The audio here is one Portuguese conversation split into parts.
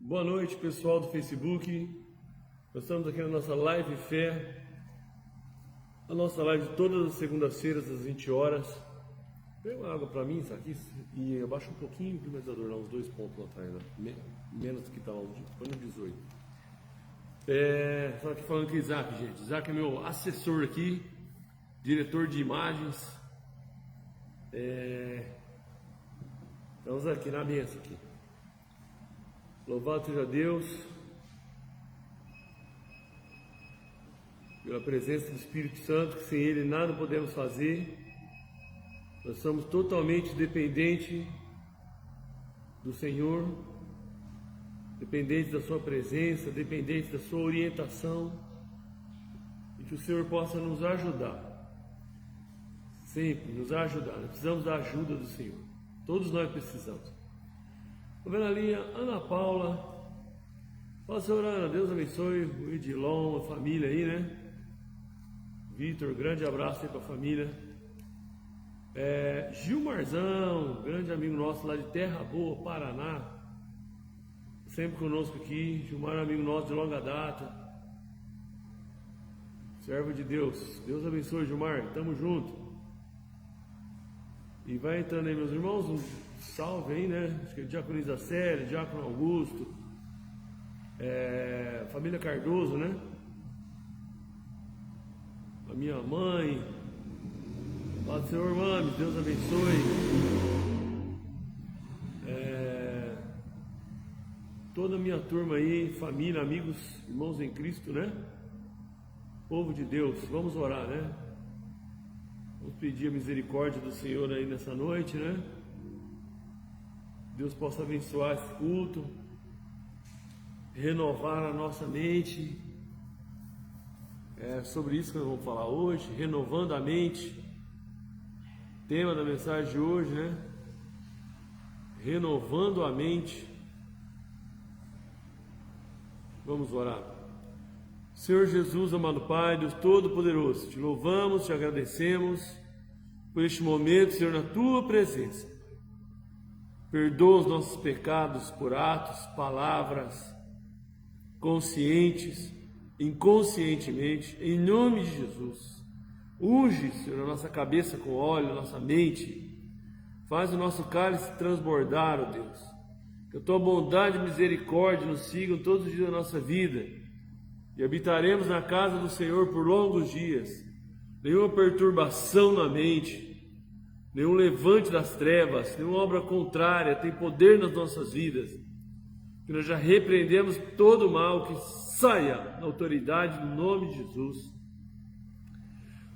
Boa noite, pessoal do Facebook. Nós estamos aqui na nossa live fé. A nossa live todas as segundas-feiras às 20 horas. Pega uma água para mim, isso aqui, e abaixa um pouquinho o climatizador lá, uns 2 pontos lá atrás, né? Menos do que está lá, põe no 18. Estou aqui falando com o Isaac, gente. Isaac é meu assessor aqui, diretor de imagens. Estamos aqui na benção aqui. Louvado seja Deus pela presença do Espírito Santo, que sem Ele nada podemos fazer. Nós somos totalmente dependentes do Senhor, dependentes da Sua presença, dependentes da Sua orientação, e que o Senhor possa nos ajudar, sempre nos ajudar. Nós precisamos da ajuda do Senhor, todos nós precisamos. Estou vendo ali a Ana Paula. Fala, Senhor Ana, Deus abençoe o Edilon, a família aí, né? Vitor, grande abraço aí para a família. Gilmarzão, grande amigo nosso lá de Terra Boa, Paraná, sempre conosco aqui. Gilmar é amigo nosso de longa data, servo de Deus. Deus abençoe, Gilmar, tamo junto. E vai entrando aí, meus irmãos, um salve aí, né? Acho que é Diácono Isaceli, Diácono Augusto, família Cardoso, né? A minha mãe. Fala, Senhor, mãe, Deus abençoe. Toda a minha turma aí, família, amigos, irmãos em Cristo, né? Povo de Deus, vamos orar, né? Vamos pedir a misericórdia do Senhor aí nessa noite, né? Deus possa abençoar esse culto, renovar a nossa mente. É sobre isso que nós vamos falar hoje, renovando a mente. Tema da mensagem de hoje, né? Renovando a mente. Vamos orar. Senhor Jesus, amado Pai, Deus Todo-Poderoso, te louvamos, te agradecemos por este momento, Senhor, na Tua presença. Perdoa os nossos pecados por atos, palavras, conscientes, inconscientemente, em nome de Jesus. Unge, Senhor, a nossa cabeça com óleo, a nossa mente. Faz o nosso cálice transbordar, ó Deus. Que a Tua bondade e misericórdia nos sigam todos os dias da nossa vida. E habitaremos na casa do Senhor por longos dias. Nenhuma perturbação na mente, nenhum levante das trevas, nenhuma obra contrária tem poder nas nossas vidas. Que nós já repreendemos todo o mal, que saia na autoridade do nome de Jesus.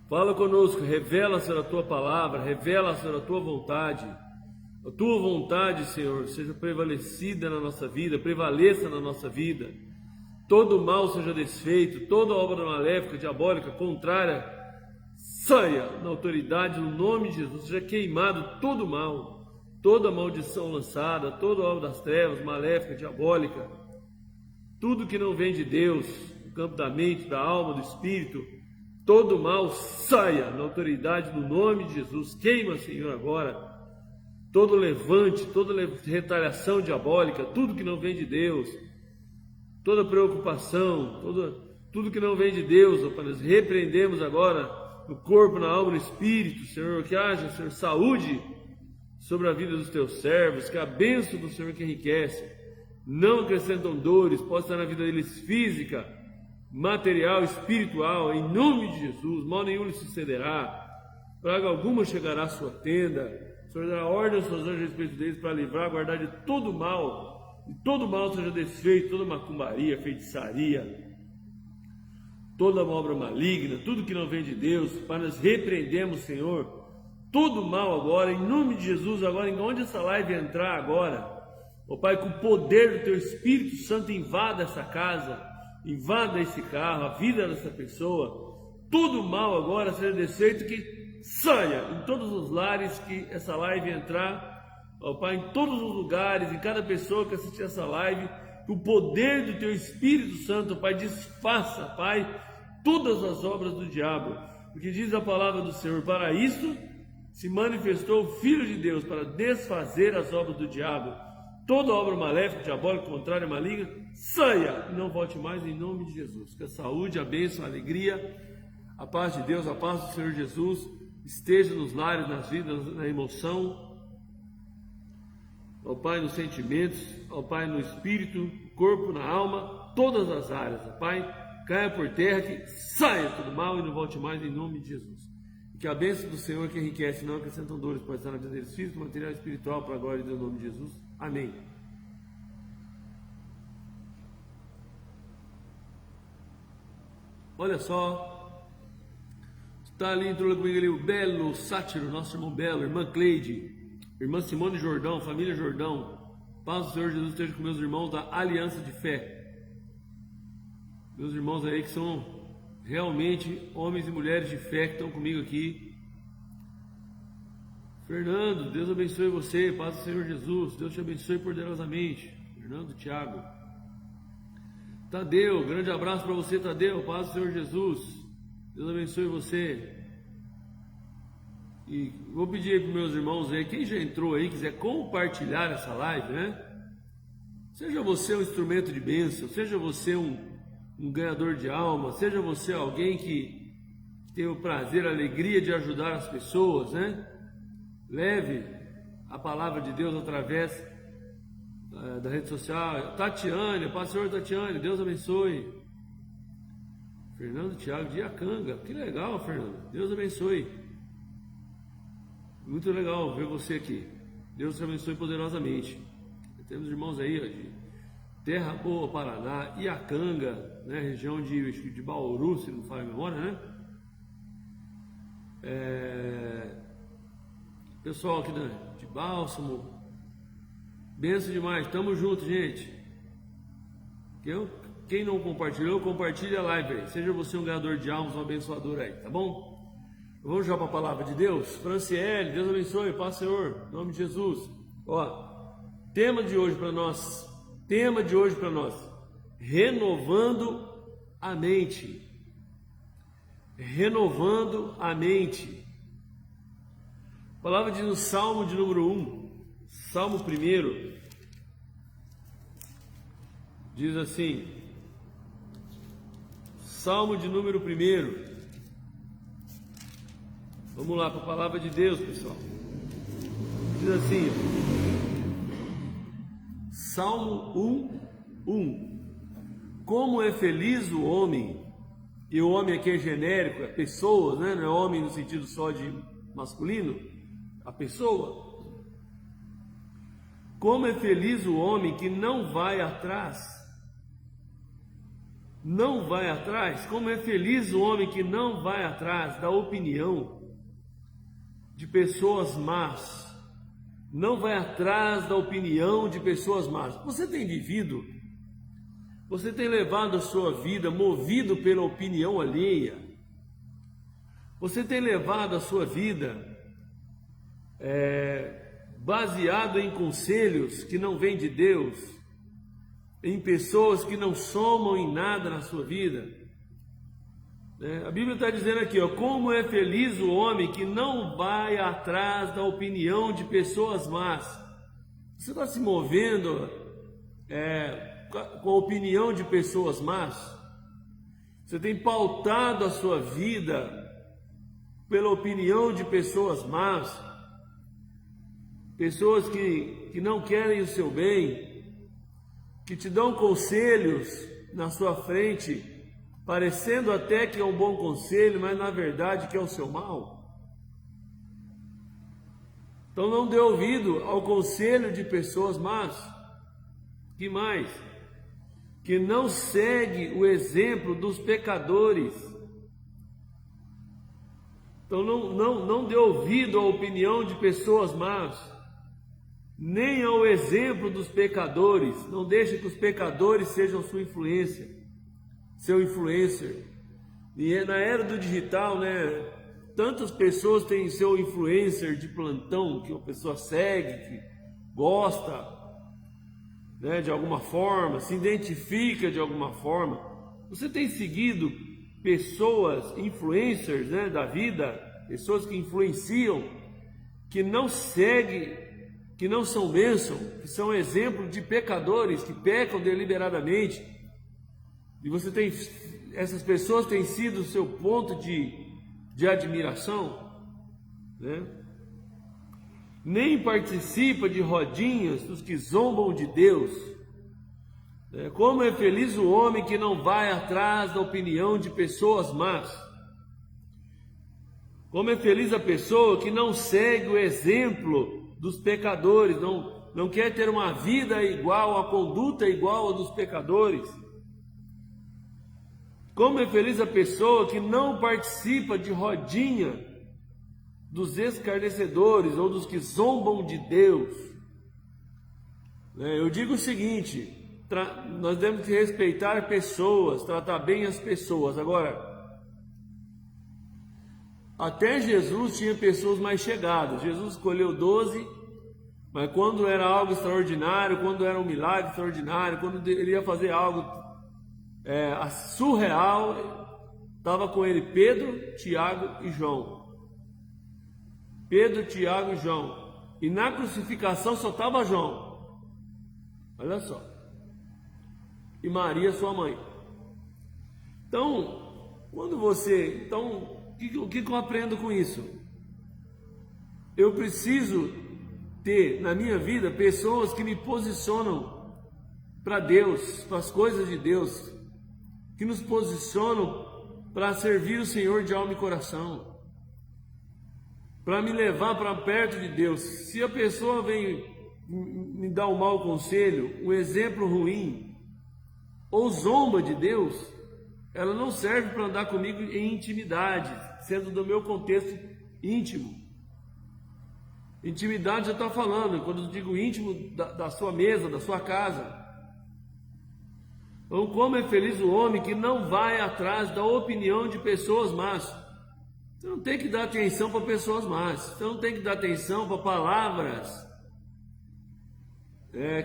Fala conosco, revela, Senhor, a Tua palavra, revela, Senhor, a Tua vontade. A Tua vontade, Senhor, seja prevalecida na nossa vida, prevaleça na nossa vida. Todo mal seja desfeito, toda obra maléfica, diabólica, contrária, saia na autoridade, no nome de Jesus. Seja queimado todo mal, toda maldição lançada, toda obra das trevas, maléfica, diabólica, tudo que não vem de Deus, no campo da mente, da alma, do espírito, todo mal saia na autoridade, no nome de Jesus. Queima, Senhor, agora todo levante, toda retaliação diabólica, tudo que não vem de Deus, toda preocupação, tudo que não vem de Deus, ó Pai, nós repreendemos agora no corpo, na alma, no espírito, Senhor, que haja, Senhor, saúde sobre a vida dos Teus servos, que a bênção do Senhor que enriquece, não acrescentam dores, possa estar na vida deles física, material, espiritual, em nome de Jesus. Mal nenhum lhe sucederá, praga alguma chegará à sua tenda. O Senhor dará ordem aos seus anjos a respeito deles para livrar, guardar de todo mal, e todo mal seja desfeito, toda macumbaria, feitiçaria, toda obra maligna, tudo que não vem de Deus. Para nós repreendemos, Senhor, todo mal agora, em nome de Jesus. Agora, onde essa live entrar agora, ó Pai, com o poder do Teu Espírito Santo, invada essa casa, invada esse carro, a vida dessa pessoa. Todo mal agora seja desfeito, que saia em todos os lares que essa live entrar, ó Pai, em todos os lugares, em cada pessoa que assistir essa live, que o poder do Teu Espírito Santo, Pai, desfaça, Pai, todas as obras do diabo, porque diz a palavra do Senhor: para isso se manifestou o Filho de Deus, para desfazer as obras do diabo. toda obra maléfica, diabólica, contrária, maligna, saia e não volte mais em nome de Jesus. Que a saúde, a bênção, a alegria, a paz de Deus, a paz do Senhor Jesus esteja nos lares, nas vidas, na emoção, ó Pai, nos sentimentos, ó Pai, no espírito, no corpo, na alma, todas as áreas, ó Pai, caia por terra, que saia tudo mal e não volte mais em nome de Jesus. E que a bênção do Senhor que enriquece, não acrescentam dores, pode estar na vida deles, físico, material e espiritual, para a glória do nome de Jesus. Amém. Olha só, está ali, entrou comigo ali o Belo Sátiro, nosso irmão Belo, irmã Cleide, irmã Simone Jordão, família Jordão. Paz do Senhor Jesus esteja com meus irmãos da Aliança de Fé. Meus irmãos aí que são realmente homens e mulheres de fé que estão comigo aqui. Fernando, Deus abençoe você, paz do Senhor Jesus, Deus te abençoe poderosamente. Fernando, Thiago. Tadeu, grande abraço para você, Tadeu, paz do Senhor Jesus, Deus abençoe você. E vou pedir aí para meus irmãos aí, quem já entrou aí, quiser compartilhar essa live, né? Seja você um instrumento de bênção, seja você um ganhador de alma, seja você alguém que tem o prazer, a alegria de ajudar as pessoas, né? Leve a palavra de Deus através da rede social. Tatiane, pastor Tatiane, Deus abençoe. Fernando Thiago de Iacanga, que legal, Fernando, Deus abençoe. Muito legal ver você aqui, Deus te abençoe poderosamente. Temos irmãos aí, ó, de Terra Boa, Paraná, Iacanga, né, região de Bauru, se não falha a memória, né? Pessoal aqui de Bálsamo, benção demais, tamo junto, gente. Quem não compartilhou, compartilhe a live aí. Seja você um ganhador de almas, um abençoador aí, tá bom? Vamos já para a palavra de Deus. Franciele, Deus abençoe, paz Senhor, em nome de Jesus. Ó, tema de hoje para nós, renovando a mente. Renovando a mente. A palavra diz no Salmo de número 1, Salmo 1, diz assim, Salmo de número 1, vamos lá para a palavra de Deus, pessoal, diz assim, Salmo 1, como é feliz o homem, e o homem aqui é genérico, é pessoas, né? Não é homem no sentido só de masculino, a pessoa. Como é feliz o homem que não vai atrás. Não vai atrás. Como é feliz o homem que não vai atrás da opinião de pessoas más. Não vai atrás da opinião de pessoas más. Você tem vivido, você tem levado a sua vida movido pela opinião alheia. Você tem levado a sua vida baseado em conselhos que não vêm de Deus, em pessoas que não somam em nada na sua vida. A Bíblia está dizendo aqui, ó, como é feliz o homem que não vai atrás da opinião de pessoas más. Você está se movendo com a opinião de pessoas más? Você tem pautado a sua vida pela opinião de pessoas más? Pessoas que não querem o seu bem, que te dão conselhos na sua frente, parecendo até que é um bom conselho, mas na verdade que é o seu mal. Então não dê ouvido ao conselho de pessoas más. Que mais? Que não segue o exemplo dos pecadores. Então não dê ouvido à opinião de pessoas más, nem ao exemplo dos pecadores. Não deixe que os pecadores sejam sua influência, seu influencer. E na era do digital, né, tantas pessoas têm seu influencer de plantão, que a pessoa segue, que gosta, né, de alguma forma, se identifica de alguma forma. Você tem seguido pessoas, influencers, né, da vida, pessoas que influenciam, que não seguem que não são bênção, que são exemplo de pecadores que pecam deliberadamente, e essas pessoas têm sido o seu ponto de admiração, né? Nem participa de rodinhas dos que zombam de Deus. Como é feliz o homem que não vai atrás da opinião de pessoas más. Como é feliz a pessoa que não segue o exemplo dos pecadores, não quer ter uma vida igual, a conduta igual a dos pecadores. Como é feliz a pessoa que não participa de rodinha dos escarnecedores ou dos que zombam de Deus. Eu digo o seguinte: nós temos que respeitar pessoas, tratar bem as pessoas. Agora, até Jesus tinha pessoas mais chegadas. Jesus escolheu 12, mas quando era algo extraordinário, quando era um milagre extraordinário, quando ele ia fazer algo surreal, estava com ele Pedro, Tiago e João. Pedro, Tiago e João. E na crucificação só estava João. Olha só. E Maria, sua mãe. Então, o que eu aprendo com isso? Eu preciso ter na minha vida pessoas que me posicionam para Deus, para as coisas de Deus, que nos posicionam para servir o Senhor de alma e coração, para me levar para perto de Deus. Se a pessoa vem me dar um mau conselho, um exemplo ruim, ou zomba de Deus, ela não serve para andar comigo em intimidade, sendo do meu contexto íntimo. Intimidade já está falando, quando eu digo íntimo, da sua mesa, da sua casa. Então, como é feliz o homem que não vai atrás da opinião de pessoas más. Você não tem que dar atenção para pessoas más, você não tem que dar atenção para palavras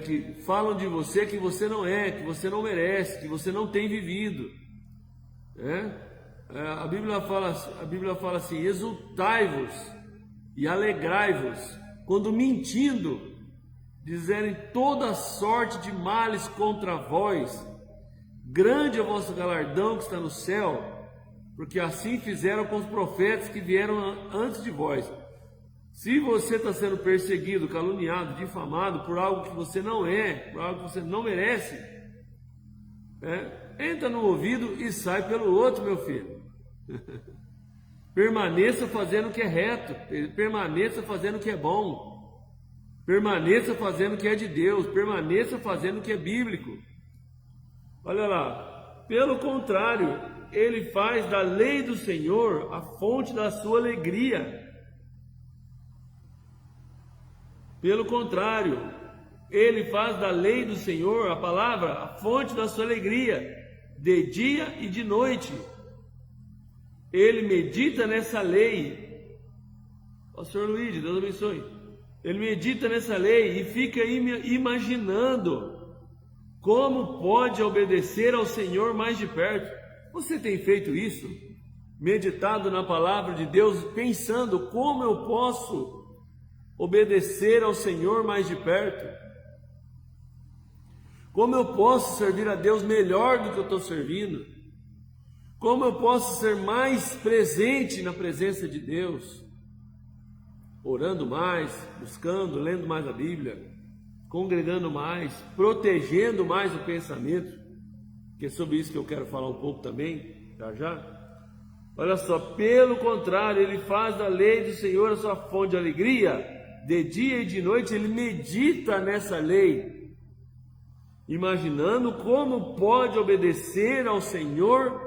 que falam de você que você não é, que você não merece, que você não tem vivido. A Bíblia fala assim: exultai-vos e alegrai-vos quando mentindo dizerem toda sorte de males contra vós. Grande é o vosso galardão que está no céu, porque assim fizeram com os profetas que vieram antes de vós. Se você está sendo perseguido, caluniado, difamado por algo que você não é, por algo que você não merece, entra no ouvido e sai pelo outro, meu filho. Permaneça fazendo o que é reto, permaneça fazendo o que é bom, permaneça fazendo o que é de Deus, permaneça fazendo o que é bíblico. Olha lá, pelo contrário, ele faz da lei do Senhor a fonte da sua alegria. Pelo contrário, ele faz da lei do Senhor, a palavra, a fonte da sua alegria, de dia e de noite. Ele medita nessa lei. Pastor Luiz, Deus abençoe. Ele medita nessa lei e fica imaginando como pode obedecer ao Senhor mais de perto. Você tem feito isso? Meditado na palavra de Deus, pensando como eu posso obedecer ao Senhor mais de perto? Como eu posso servir a Deus melhor do que eu estou servindo? Como eu posso ser mais presente na presença de Deus? Orando mais, buscando, lendo mais a Bíblia, congregando mais, protegendo mais o pensamento, que é sobre isso que eu quero falar um pouco também, já. Olha só, pelo contrário, ele faz da lei do Senhor a sua fonte de alegria, de dia e de noite ele medita nessa lei, imaginando como pode obedecer ao Senhor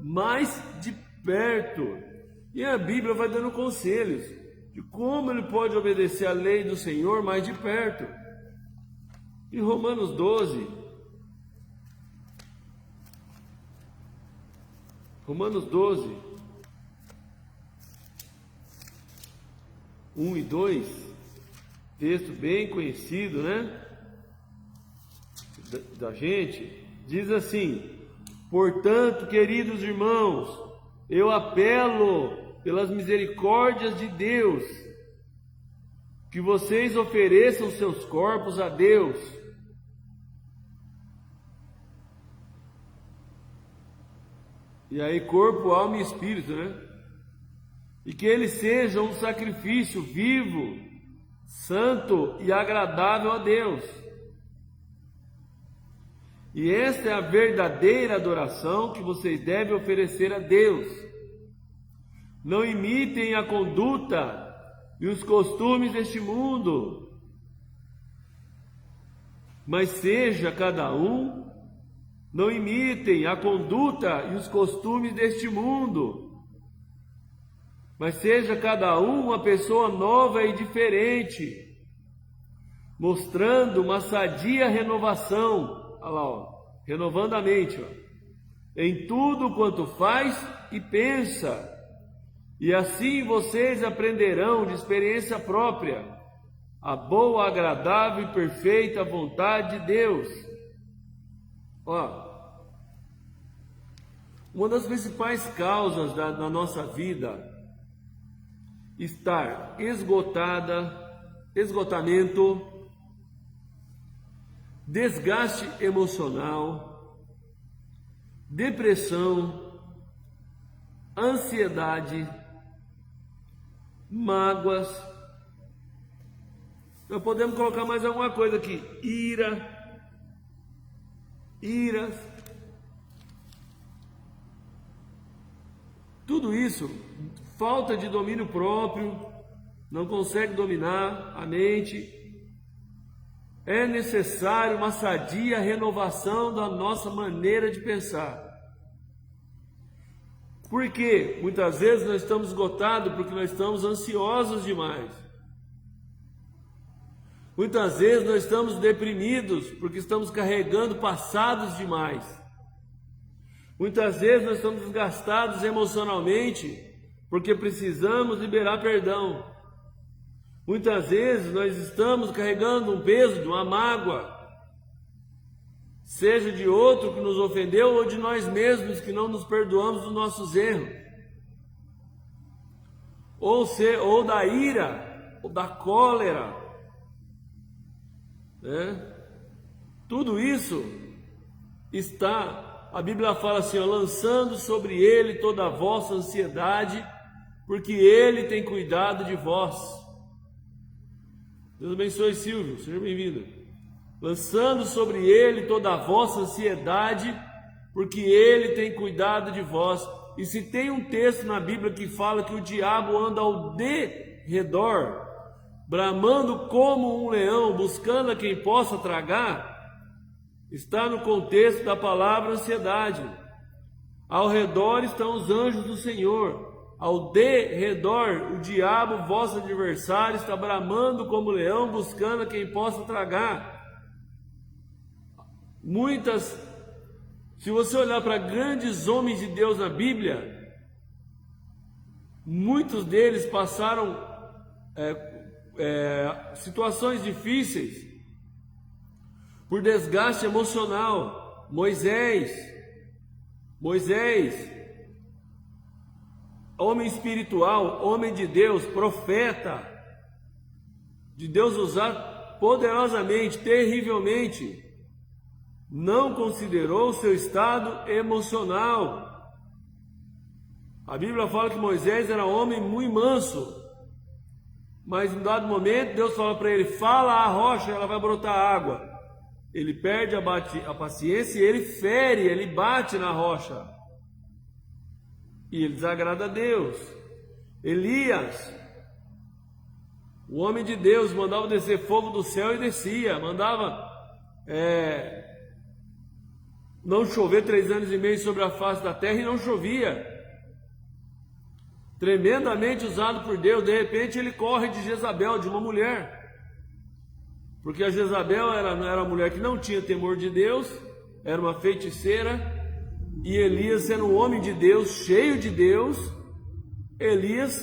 mais de perto. E a Bíblia vai dando conselhos de como ele pode obedecer a lei do Senhor mais de perto. Em Romanos 12, Romanos 12, 1 e 2, texto bem conhecido, né? Da gente, diz assim: portanto, queridos irmãos, eu apelo pelas misericórdias de Deus, que vocês ofereçam seus corpos a Deus. E aí corpo, alma e espírito, né? E que ele seja um sacrifício vivo, santo e agradável a Deus. E esta é a verdadeira adoração que vocês devem oferecer a Deus. Não imitem a conduta e os costumes deste mundo, mas seja cada um. Não imitem a conduta e os costumes deste mundo, mas seja cada um uma pessoa nova e diferente, mostrando uma sadia renovação, olha lá, ó, renovando a mente, ó, em tudo quanto faz e pensa, e assim vocês aprenderão de experiência própria a boa, agradável e perfeita vontade de Deus. Ó, uma das principais causas da nossa vida estar esgotamento, desgaste emocional, depressão, ansiedade, mágoas. Nós podemos colocar mais alguma coisa aqui: iras, tudo isso, falta de domínio próprio, não consegue dominar a mente. É necessário uma sadia renovação da nossa maneira de pensar. Por quê? Muitas vezes nós estamos esgotados porque nós estamos ansiosos demais. Muitas vezes nós estamos deprimidos porque estamos carregando passados demais. Muitas vezes nós estamos desgastados emocionalmente porque precisamos liberar perdão. Muitas vezes nós estamos carregando um peso de uma mágoa, seja de outro que nos ofendeu ou de nós mesmos que não nos perdoamos dos nossos erros, ou da ira, ou da cólera, né? Tudo isso está, a Bíblia fala assim, ó, lançando sobre ele toda a vossa ansiedade, porque ele tem cuidado de vós. Deus abençoe, Silvio, seja bem-vindo. Lançando sobre ele toda a vossa ansiedade, porque ele tem cuidado de vós. E se tem um texto na Bíblia que fala que o diabo anda ao derredor, bramando como um leão, buscando a quem possa tragar, está no contexto da palavra ansiedade. Ao redor estão os anjos do Senhor. Ao derredor, o diabo, vosso adversário, está bramando como leão, buscando a quem possa tragar. Se você olhar para grandes homens de Deus na Bíblia, muitos deles passaram situações difíceis por desgaste emocional. Moisés, homem espiritual, homem de Deus, profeta, de Deus usar poderosamente, terrivelmente, não considerou o seu estado emocional. A Bíblia fala que Moisés era um homem muito manso, mas em um dado momento Deus fala para ele: fala à rocha, ela vai brotar água. Ele perde a paciência e ele fere, ele bate na rocha. E ele desagrada a Deus. Elias, o homem de Deus, mandava descer fogo do céu e descia. Mandava não chover 3 anos e meio sobre a face da terra e não chovia. Tremendamente usado por Deus. De repente ele corre de Jezabel, de uma mulher. Porque a Jezabel era uma mulher que não tinha temor de Deus, era uma feiticeira. E Elias, sendo um homem de Deus, cheio de Deus, Elias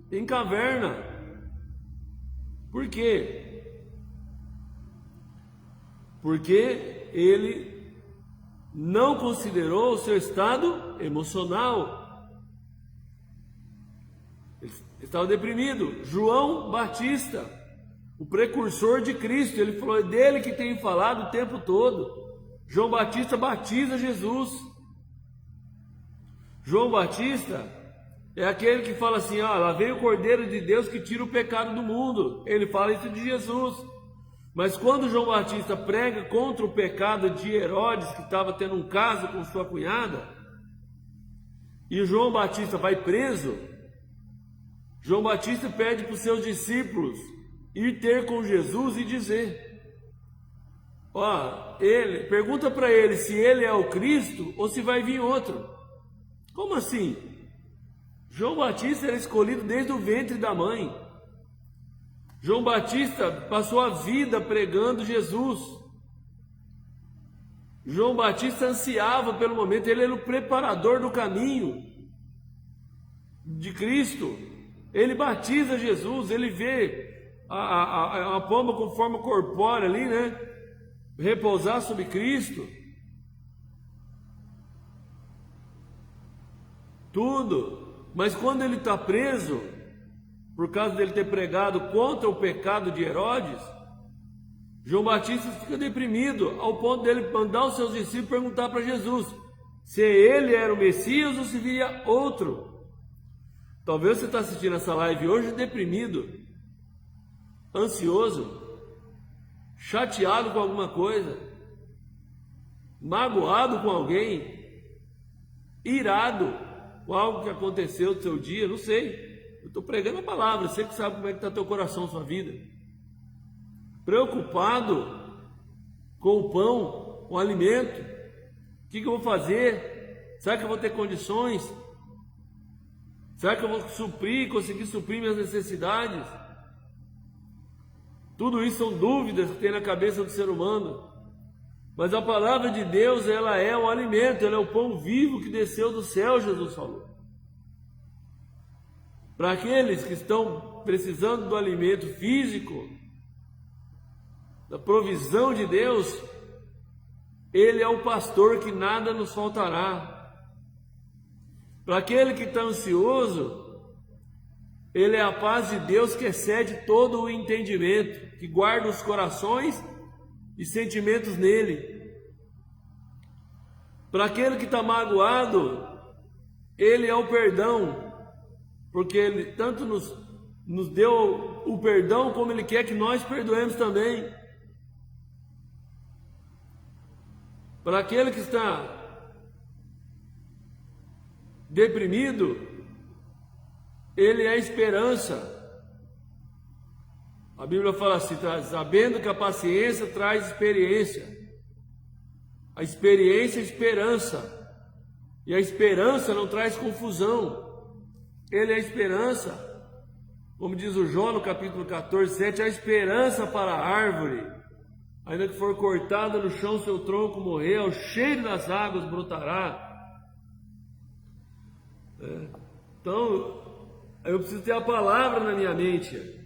em caverna. Por quê? Porque ele não considerou o seu estado emocional. Ele estava deprimido. João Batista, o precursor de Cristo, ele falou, é dele que tem falado o tempo todo. João Batista batiza Jesus. João Batista é aquele que fala assim, lá vem o Cordeiro de Deus que tira o pecado do mundo. Ele fala isso de Jesus. Mas quando João Batista prega contra o pecado de Herodes, que estava tendo um caso com sua cunhada, e João Batista vai preso, João Batista pede para os seus discípulos ir ter com Jesus e dizer, ele pergunta para ele se ele é o Cristo ou se vai vir outro. Como assim? João Batista era escolhido desde o ventre da mãe. João Batista passou a vida pregando Jesus. João Batista ansiava pelo momento, ele era o preparador do caminho de Cristo. Ele batiza Jesus, ele vê a pomba com forma corpórea ali, né? Repousar sobre Cristo. Tudo. Mas quando ele está preso, por causa dele ter pregado contra o pecado de Herodes, João Batista fica deprimido, ao ponto dele mandar os seus discípulos perguntar para Jesus se ele era o Messias ou se viria outro. Talvez você está assistindo essa live hoje deprimido, ansioso, chateado com alguma coisa, magoado com alguém, irado com algo que aconteceu no seu dia, não sei. Eu estou pregando a palavra, você que sabe como é que está teu coração, sua vida. Preocupado com o pão, com o alimento. O que eu vou fazer? Será que eu vou ter condições? Será que eu vou conseguir suprir minhas necessidades? Tudo isso são dúvidas que tem na cabeça do ser humano. Mas a palavra de Deus, ela é o alimento, ela é o pão vivo que desceu do céu, Jesus falou. Para aqueles que estão precisando do alimento físico, da provisão de Deus, Ele é o pastor que nada nos faltará. Para aquele que está ansioso, Ele é a paz de Deus que excede todo o entendimento, que guarda os corações e sentimentos nele. Para aquele que está magoado, Ele é o perdão, porque Ele tanto nos deu o perdão, como Ele quer que nós perdoemos também. Para aquele que está deprimido, Ele é a esperança. A Bíblia fala assim, sabendo que a paciência traz experiência. A experiência é esperança. E a esperança não traz confusão. Ele é a esperança. Como diz o Jó no capítulo 14, 7, a esperança para a árvore. Ainda que for cortada no chão seu tronco morrer, ao cheiro das águas brotará. Então, eu preciso ter a palavra na minha mente.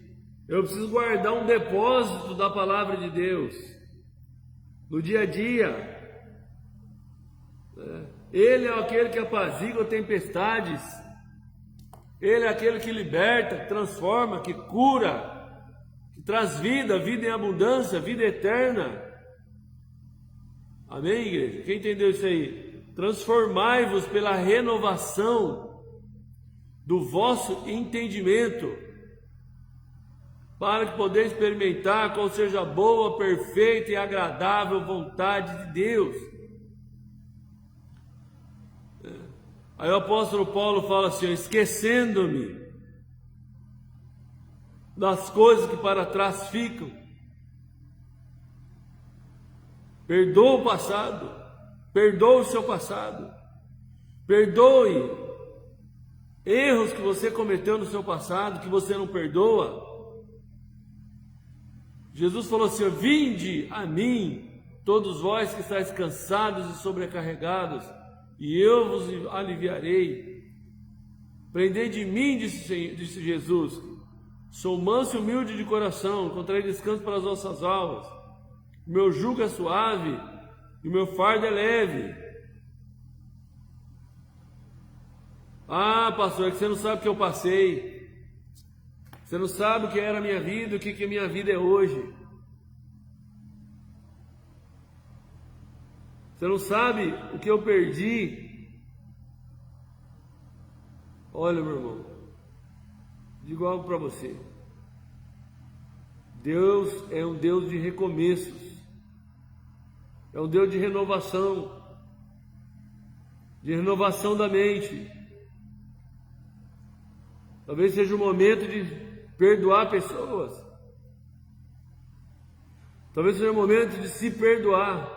Eu preciso guardar um depósito da palavra de Deus no dia a dia. Ele é aquele que apazigua tempestades. Ele é aquele que liberta, que transforma, que cura, que traz vida, vida em abundância, vida eterna. Amém, igreja? Quem entendeu isso aí? Transformai-vos pela renovação do vosso entendimento, para que podeis experimentar qual seja a boa, perfeita e agradável vontade de Deus. Aí o apóstolo Paulo fala assim, esquecendo-me das coisas que para trás ficam, perdoa o passado, perdoa o seu passado, perdoe erros que você cometeu no seu passado, que você não perdoa. Jesus falou assim, vinde a mim, todos vós que estáis cansados e sobrecarregados, e eu vos aliviarei. Aprendei de mim, disse Jesus, sou manso e humilde de coração, encontrei descanso para as vossas almas. O meu jugo é suave e o meu fardo é leve. Ah, pastor, é que você não sabe o que eu passei. Você não sabe o que era a minha vida, o que a minha vida é hoje. Você não sabe o que eu perdi. Olha, meu irmão, digo algo para você. Deus é um Deus de recomeços. É um Deus de renovação da mente. Talvez seja o momento de perdoar pessoas. Talvez seja o momento de se perdoar.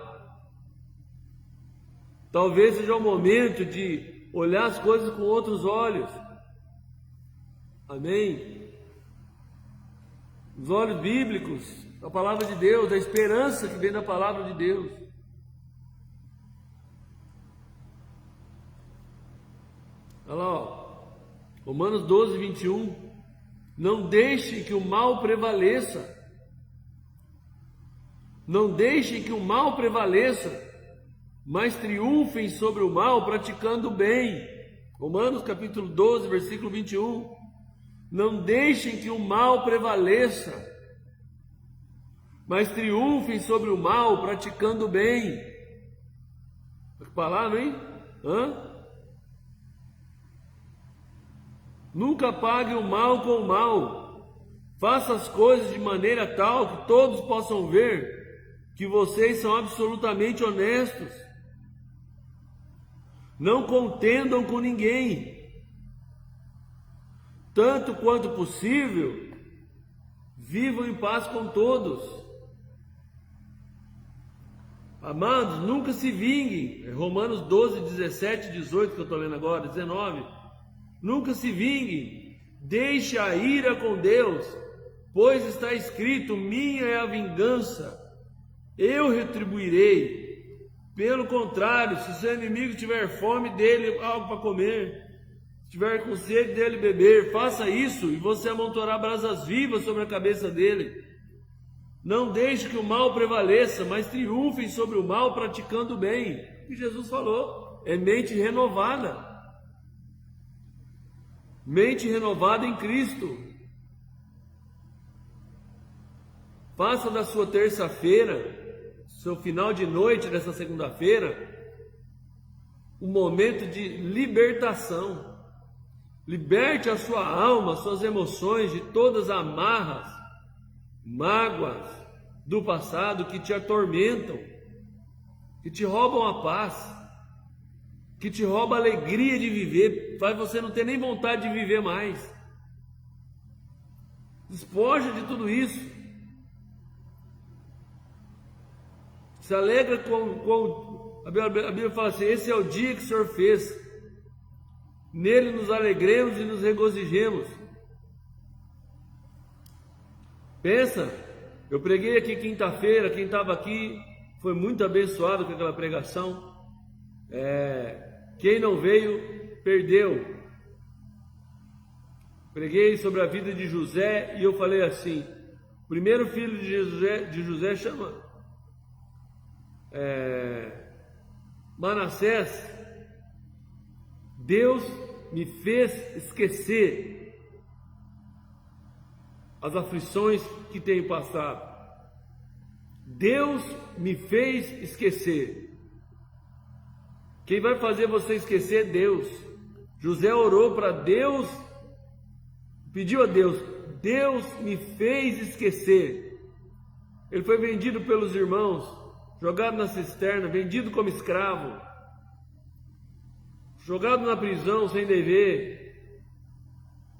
Talvez seja o momento de olhar as coisas com outros olhos. Amém? Os olhos bíblicos, da palavra de Deus, da esperança que vem da palavra de Deus. Olha lá, ó. Romanos 12, 21. Não deixe que o mal prevaleça. Não deixem que o mal prevaleça, mas triunfem sobre o mal praticando o bem. Romanos capítulo 12, versículo 21. Não deixem que o mal prevaleça, mas triunfem sobre o mal praticando o bem. Que palavra, hein? Nunca pague o mal com o mal. Faça as coisas de maneira tal que todos possam ver que vocês são absolutamente honestos. Não contendam com ninguém. Tanto quanto possível, vivam em paz com todos. Amados, nunca se vinguem. Romanos 12, 17, 18, que eu estou lendo agora, 19. Nunca se vinguem, deixe a ira com Deus, pois está escrito: minha é a vingança, eu retribuirei. Pelo contrário, se seu inimigo tiver fome, dele algo para comer, se tiver com sede, dele beber. Faça isso e você amontoará brasas vivas sobre a cabeça dele. Não deixe que o mal prevaleça, mas triunfem sobre o mal praticando o bem. O que Jesus falou é mente renovada. Mente renovada em Cristo. Faça da sua terça-feira, seu final de noite dessa segunda-feira, um momento de libertação. Liberte a sua alma, suas emoções de todas as amarras, mágoas do passado que te atormentam, que te roubam a paz, que te rouba a alegria de viver, faz você não ter nem vontade de viver mais. Despoja de tudo isso. Se alegra com a Bíblia fala assim: esse é o dia que o Senhor fez, nele nos alegremos e nos regozijemos. Pensa, eu preguei aqui quinta-feira, quem estava aqui foi muito abençoado com aquela pregação. Quem não veio, perdeu. Preguei sobre a vida de José e eu falei assim: o primeiro filho de José chama Manassés. Deus me fez esquecer as aflições que tenho passado. Deus me fez esquecer. Quem vai fazer você esquecer é Deus. José orou para Deus, pediu a Deus: Deus me fez esquecer. Ele foi vendido pelos irmãos, jogado na cisterna, vendido como escravo, jogado na prisão sem dever.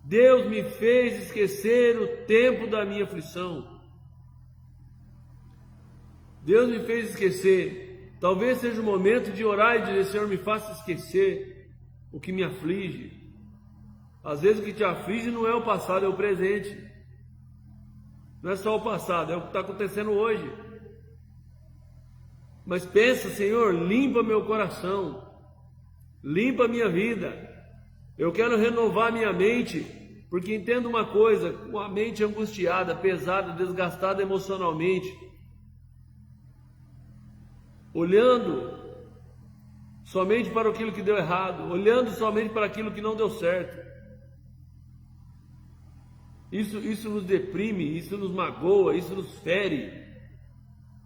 Deus me fez esquecer o tempo da minha aflição. Deus me fez esquecer. Talvez seja o momento de orar e dizer: Senhor, me faça esquecer o que me aflige. Às vezes o que te aflige não é o passado, é o presente. Não é só o passado, é o que está acontecendo hoje. Mas pensa: Senhor, limpa meu coração, limpa a minha vida. Eu quero renovar minha mente, porque entendo uma coisa: com a mente angustiada, pesada, desgastada emocionalmente, olhando somente para aquilo que deu errado, olhando somente para aquilo que não deu certo. Isso nos deprime, isso nos magoa, isso nos fere,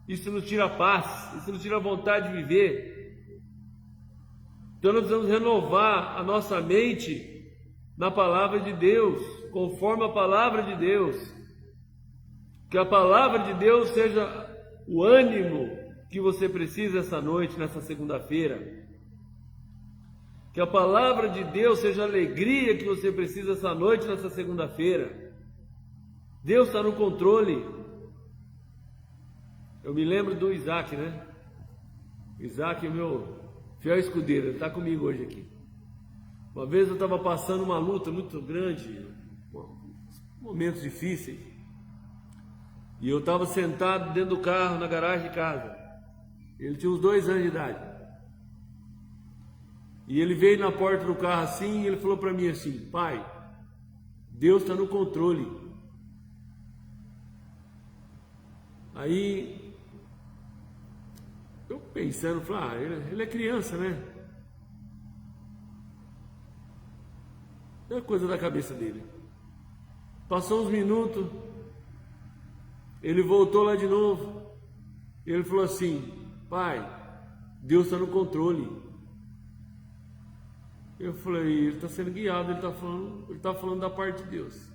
isso nos tira a paz, isso nos tira a vontade de viver. Então nós precisamos renovar a nossa mente na palavra de Deus, conforme a palavra de Deus. Que a palavra de Deus seja o ânimo que você precisa essa noite, nessa segunda-feira. Que a palavra de Deus seja a alegria que você precisa essa noite, nessa segunda-feira. Deus está no controle. Eu me lembro do Isaac, né? Isaac, meu fiel escudeiro, ele está comigo hoje aqui. Uma vez eu estava passando uma luta muito grande, momentos difíceis, e eu estava sentado dentro do carro, na garagem de casa. Ele tinha uns 2 anos de idade. E ele veio na porta do carro assim, e ele falou para mim assim: pai, Deus está no controle. Aí, eu pensando, falei, ele é criança, né? É coisa da cabeça dele. Passou uns minutos, ele voltou lá de novo, ele falou assim: pai, Deus está no controle. Eu falei, ele está sendo guiado, ele está falando da parte de Deus.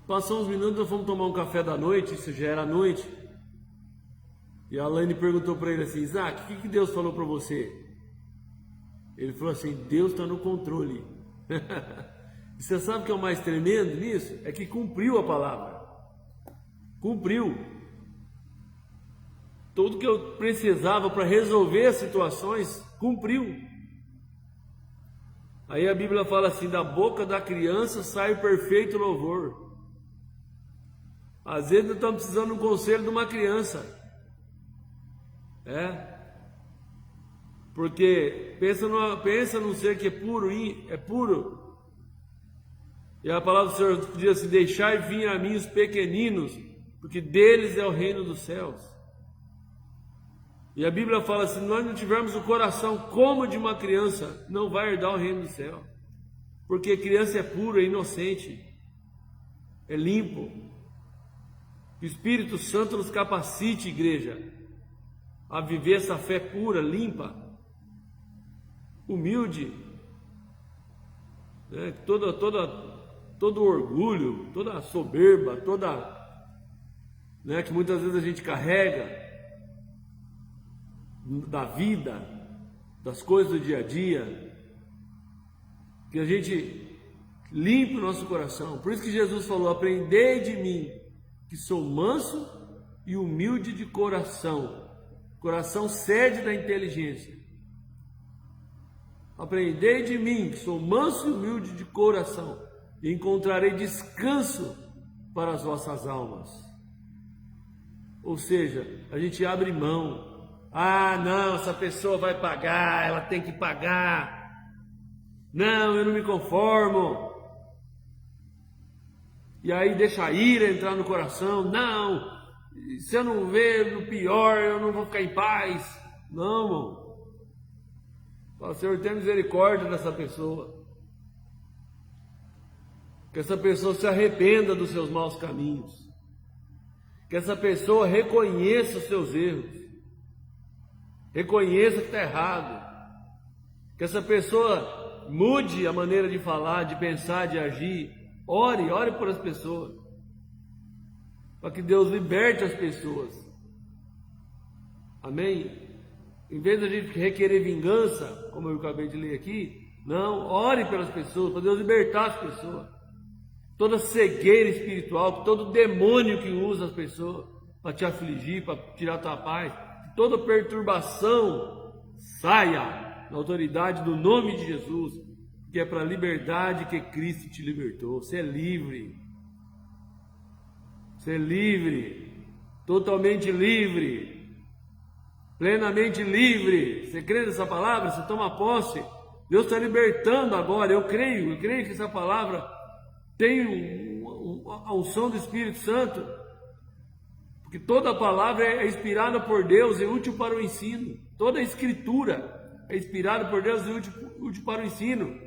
Passou uns minutos, nós fomos tomar um café da noite, isso já era noite. E a Alaine perguntou para ele assim: Isaac, o que Deus falou para você? Ele falou assim: Deus está no controle. E você sabe o que é o mais tremendo nisso? É que cumpriu a palavra. Cumpriu. Tudo que eu precisava para resolver as situações, cumpriu. Aí a Bíblia fala assim: da boca da criança sai o perfeito louvor. Às vezes nós estamos precisando de um conselho de uma criança. Porque pensa num ser que é puro. E a palavra do Senhor diz assim: deixai vir a mim os pequeninos, porque deles é o reino dos céus. E a Bíblia fala assim: se nós não tivermos o coração como de uma criança, não vai herdar o reino do céu. Porque criança é pura, é inocente, é limpo. Que o Espírito Santo nos capacite, igreja, a viver essa fé pura, limpa, humilde, né? Todo orgulho, toda soberba, que muitas vezes a gente carrega da vida, das coisas do dia a dia, que a gente limpe o nosso coração. Por isso que Jesus falou: aprendei de mim, que sou manso e humilde de coração. Coração sede da inteligência. Aprendei de mim, que sou manso e humilde de coração, e encontrarei descanso para as vossas almas. Ou seja, a gente abre mão. Não, essa pessoa vai pagar, ela tem que pagar. Não, eu não me conformo. E aí deixa a ira entrar no coração. Não, se eu não ver no pior, eu não vou ficar em paz. Não, irmão. Fala: Senhor, tenha misericórdia dessa pessoa. Que essa pessoa se arrependa dos seus maus caminhos. Que essa pessoa reconheça os seus erros. Reconheça que está errado. Que essa pessoa mude a maneira de falar, de pensar, de agir. Ore por as pessoas, para que Deus liberte as pessoas. Amém? Em vez de a gente requerer vingança, como eu acabei de ler aqui, não, ore pelas pessoas, para Deus libertar as pessoas. Toda cegueira espiritual, todo demônio que usa as pessoas para te afligir, para tirar a tua paz, toda perturbação saia na autoridade do nome de Jesus. Que é para a liberdade que Cristo te libertou. Você é livre. Você é livre. Totalmente livre. Plenamente livre. Você crê nessa palavra? Você toma posse. Deus está libertando agora. Eu creio que essa palavra tem a unção do Espírito Santo. Porque toda palavra é inspirada por Deus e útil para o ensino. Toda a escritura é inspirada por Deus e útil para o ensino.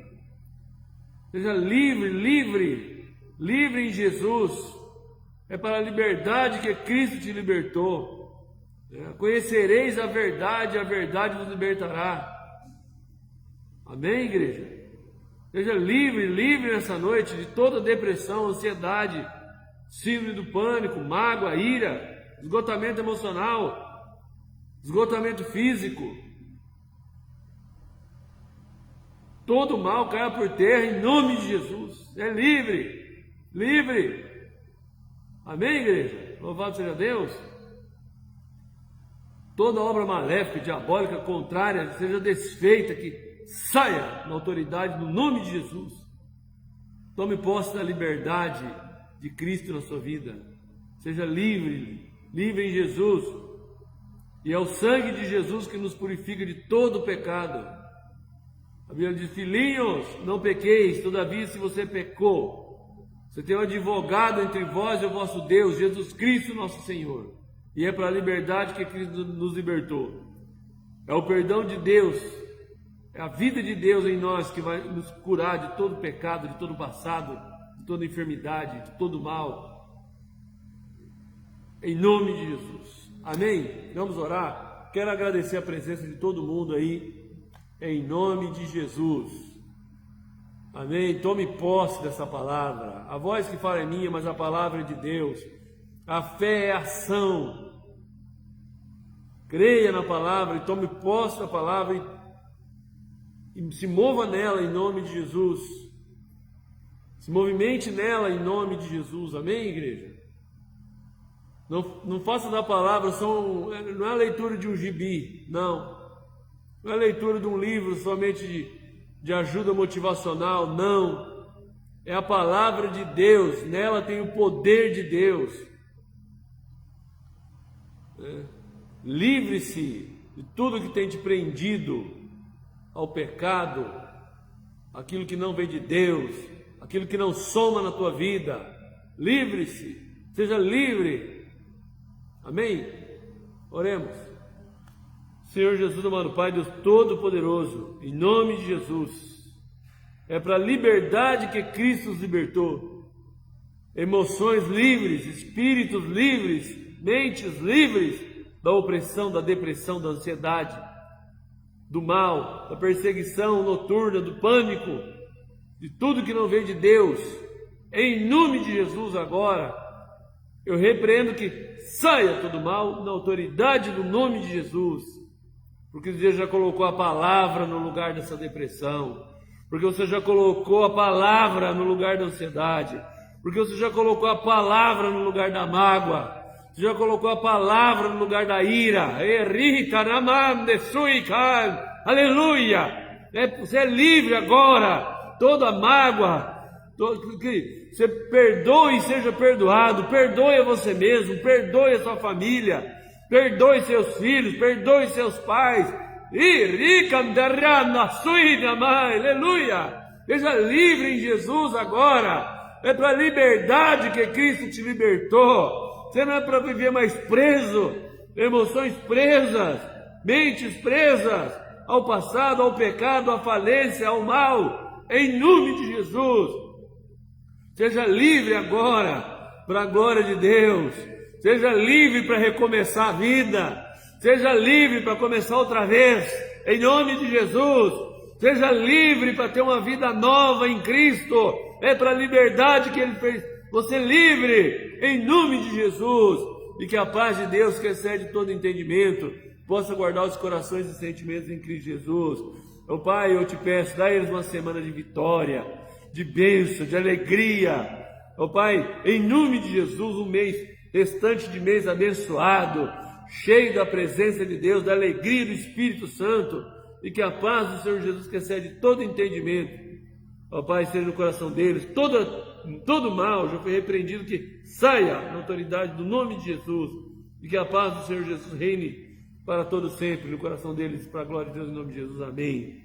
Seja livre em Jesus. É para a liberdade que Cristo te libertou. Conhecereis a verdade vos libertará. Amém, igreja? Seja livre nessa noite de toda depressão, ansiedade, síndrome do pânico, mágoa, ira, esgotamento emocional, esgotamento físico. Todo mal caia por terra em nome de Jesus. É livre. Amém, igreja? Louvado seja Deus. Toda obra maléfica, diabólica, contrária, seja desfeita, que saia na autoridade no nome de Jesus. Tome posse da liberdade de Cristo na sua vida. Seja livre em Jesus. E é o sangue de Jesus que nos purifica de todo pecado. A Bíblia diz: filhinhos, não pequeis, todavia se você pecou, você tem um advogado entre vós e o vosso Deus, Jesus Cristo nosso Senhor. E é para a liberdade que Cristo nos libertou. É o perdão de Deus, é a vida de Deus em nós que vai nos curar de todo pecado, de todo passado, de toda enfermidade, de todo mal. Em nome de Jesus. Amém? Vamos orar. Quero agradecer a presença de todo mundo aí, em nome de Jesus. Amém? Tome posse dessa palavra. A voz que fala é minha, mas a palavra é de Deus. A fé é ação. Creia na palavra e tome posse da palavra e se mova nela em nome de Jesus. Se movimente nela em nome de Jesus. Amém, igreja? Não faça da palavra não é a leitura de um gibi, não. Não é a leitura de um livro somente de ajuda motivacional, não. É a palavra de Deus, nela tem o poder de Deus. Livre-se de tudo que tem te prendido ao pecado, aquilo que não vem de Deus, aquilo que não soma na tua vida. Livre-se, seja livre. Amém? Oremos. Senhor Jesus, amado Pai, Deus Todo-Poderoso, em nome de Jesus, é para a liberdade que Cristo nos libertou. Emoções livres, espíritos livres, mentes livres da opressão, da depressão, da ansiedade, do mal, da perseguição noturna, do pânico, de tudo que não vem de Deus. Em nome de Jesus agora, eu repreendo que saia todo mal na autoridade do nome de Jesus. Porque Deus já colocou a palavra no lugar dessa depressão. Porque você já colocou a palavra no lugar da ansiedade. Porque você já colocou a palavra no lugar da mágoa. Você já colocou a palavra no lugar da ira. Aleluia! Você é livre agora. Toda mágoa. Você perdoe e seja perdoado. Perdoe a você mesmo. Perdoe a sua família. Perdoe seus filhos, perdoe seus pais. Aleluia! Seja livre em Jesus agora. É para a liberdade que Cristo te libertou. Você não é para viver mais preso, emoções presas, mentes presas ao passado, ao pecado, à falência, ao mal. Em nome de Jesus. Seja livre agora, para a glória de Deus. Seja livre para recomeçar a vida. Seja livre para começar outra vez. Em nome de Jesus. Seja livre para ter uma vida nova em Cristo. É para a liberdade que Ele fez. Você livre em nome de Jesus. E que a paz de Deus, que excede todo entendimento, possa guardar os corações e sentimentos em Cristo Jesus. Meu Pai, eu te peço, dá a eles uma semana de vitória, de bênção, de alegria. Meu Pai, em nome de Jesus, um mês restante de mês abençoado, cheio da presença de Deus, da alegria do Espírito Santo, e que a paz do Senhor Jesus, que excede todo entendimento, ó Pai, esteja no coração deles. Todo mal já foi repreendido, que saia na autoridade do nome de Jesus, e que a paz do Senhor Jesus reine para todo sempre no coração deles, para a glória de Deus, em nome de Jesus. Amém.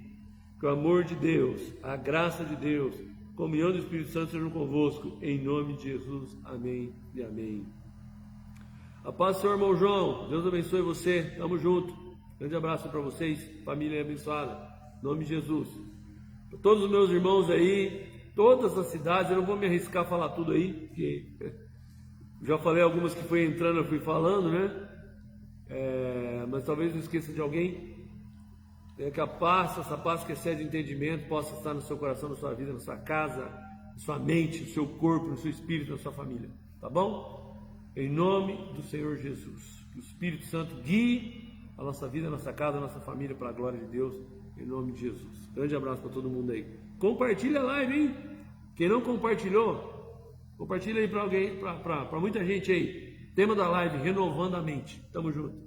Que o amor de Deus, a graça de Deus, a comunhão do Espírito Santo sejam convosco, em nome de Jesus. Amém e amém. A paz do Senhor, irmão João. Deus abençoe você. Tamo junto. Grande abraço para vocês. Família abençoada. Em nome de Jesus. Para todos os meus irmãos aí todas as cidades. Eu não vou me arriscar a falar tudo aí, porque já falei algumas que foi entrando, eu fui falando, né? Mas talvez eu esqueça de alguém. Que a paz, essa paz que excede o entendimento, possa estar no seu coração, na sua vida, na sua casa, na sua mente, no seu corpo, no seu espírito, na sua família. Tá bom? Em nome do Senhor Jesus. Que o Espírito Santo guie a nossa vida, a nossa casa, a nossa família para a glória de Deus. Em nome de Jesus. Grande abraço para todo mundo aí. Compartilha a live, hein? Quem não compartilhou, compartilha aí para alguém, para muita gente aí. Tema da live, renovando a mente. Tamo junto.